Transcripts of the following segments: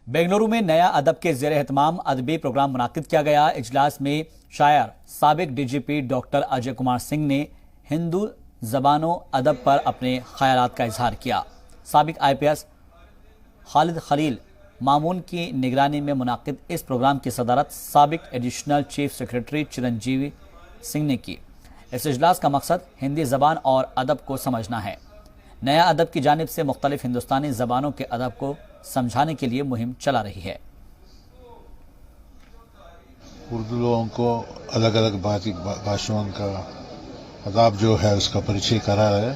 बेंगलुरु में नया अदब के ज़ेर एहतमाम अदबी प्रोग्राम मुनाकिद किया गया। इजलास में शायर साबिक डीजीपी डॉक्टर अजय कुमार सिंह ने हिंदू ज़बानों अदब पर अपने ख्यालात का इजहार किया। साबिक IPS खालिद खलील मामून की निगरानी में मुनाकिद इस प्रोग्राम की सदारत साबिक additional chief secretary Chiranjeevi Singh ने की। इस इजलास का मकसद हिंदी ज़बान और अदब को समझना है। नया अदब की जानिब से मुख्तलिफ हिंदुस्तानी ज़बानों के अदब को समझाने के लिए मुहिम चला रही है। उर्दू लोगों को अलग अलग भाषाओं का अदब जो है उसका परिचय करा है।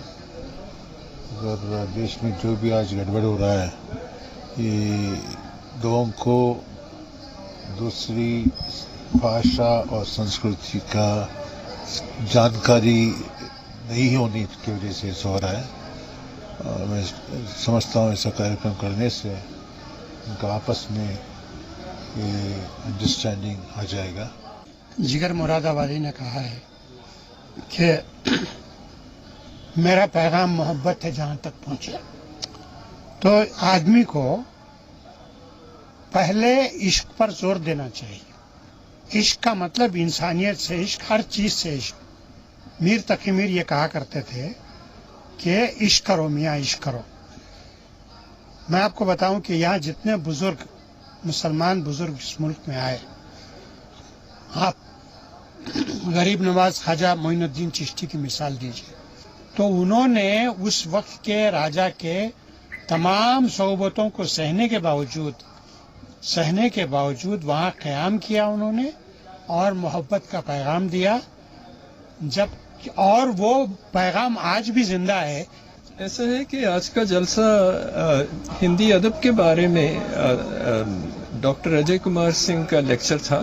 अगर देश में जो भी आज गड़बड़ हो रहा है, ये लोगों को दूसरी भाषा और संस्कृति का जानकारी नहीं होने की वजह से ऐसा हो रहा है। मैं समझता हूँ ऐसा कार्यक्रम करने से उनका आपस में ये अंडरस्टैंडिंग आ जाएगा। जिगर मुरादाबादी ने कहा है कि मेरा पैगाम मोहब्बत है जहाँ तक पहुँचे। तो आदमी को पहले इश्क पर जोर देना चाहिए। इश्क का मतलब इंसानियत से इश्क, हर चीज से इश्क। मीर तकी मीर ये कहा करते थे कि इश्क करो मियाँ, इश्क करो। मैं आपको बताऊं कि यहाँ जितने बुजुर्ग मुसलमान बुजुर्ग इस मुल्क में आए, आप गरीब नवाज ख्वाजा मोइनुद्दीन चिश्ती की मिसाल दीजिए, तो उन्होंने उस वक्त के राजा के तमाम सोबतों को सहने के बावजूद वहाँ क़याम किया उन्होंने और मोहब्बत का पैगाम दिया। और वो पैगाम आज भी जिंदा है। ऐसा है कि आज का जलसा हिंदी अदब के बारे में डॉक्टर अजय कुमार सिंह का लेक्चर था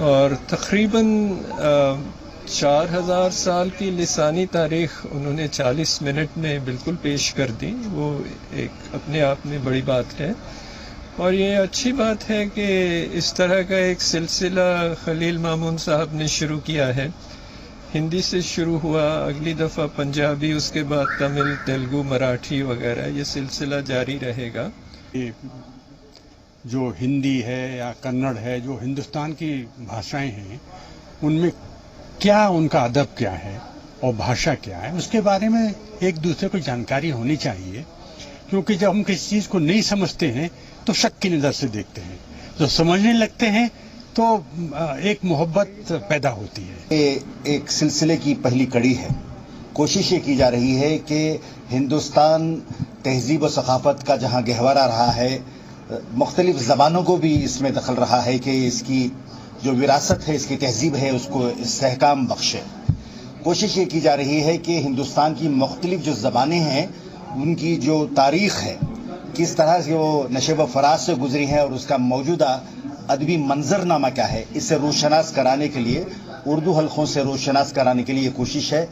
और तकरीबन 4000 साल की लिसानी तारीख उन्होंने 40 मिनट में बिल्कुल पेश कर दी। वो एक अपने आप में बड़ी बात है और ये अच्छी बात है कि इस तरह का एक सिलसिला खलील मामून साहब ने शुरू किया है। हिंदी से शुरू हुआ, अगली दफ़ा पंजाबी, उसके बाद तमिल, तेलुगु, मराठी वगैरह, ये सिलसिला जारी रहेगा। जो हिंदी है या कन्नड़ है, जो हिंदुस्तान की भाषाएं हैं, उनमें क्या उनका अदब क्या है और भाषा क्या है, उसके बारे में एक दूसरे को जानकारी होनी चाहिए। क्योंकि जब हम किसी चीज़ को नहीं समझते हैं तो शक की नज़र से देखते हैं, जो समझने लगते हैं तो एक मोहब्बत पैदा होती है। ये एक सिलसिले की पहली कड़ी है। कोशिश ये की जा रही है कि हिंदुस्तान तहजीब और सकाफत का जहाँ गहवारा रहा है, मुख्तलिफ ज़बानों को भी इसमें दखल रहा है कि इसकी जो विरासत है, इसकी तहजीब है, उसको इस्तेहकाम बख्शे। कोशिश ये की जा रही है कि हिंदुस्तान की मुख्तलिफ जो ज़बानें हैं उनकी जो तारीख़ है, किस तरह से वो नशेब फराज से गुजरी है और उसका मौजूदा अदबी मंजरनामा क्या है, इससे रोशनास कराने के लिए, उर्दू हल्कों से रोशनास कराने के लिए कोशिश है।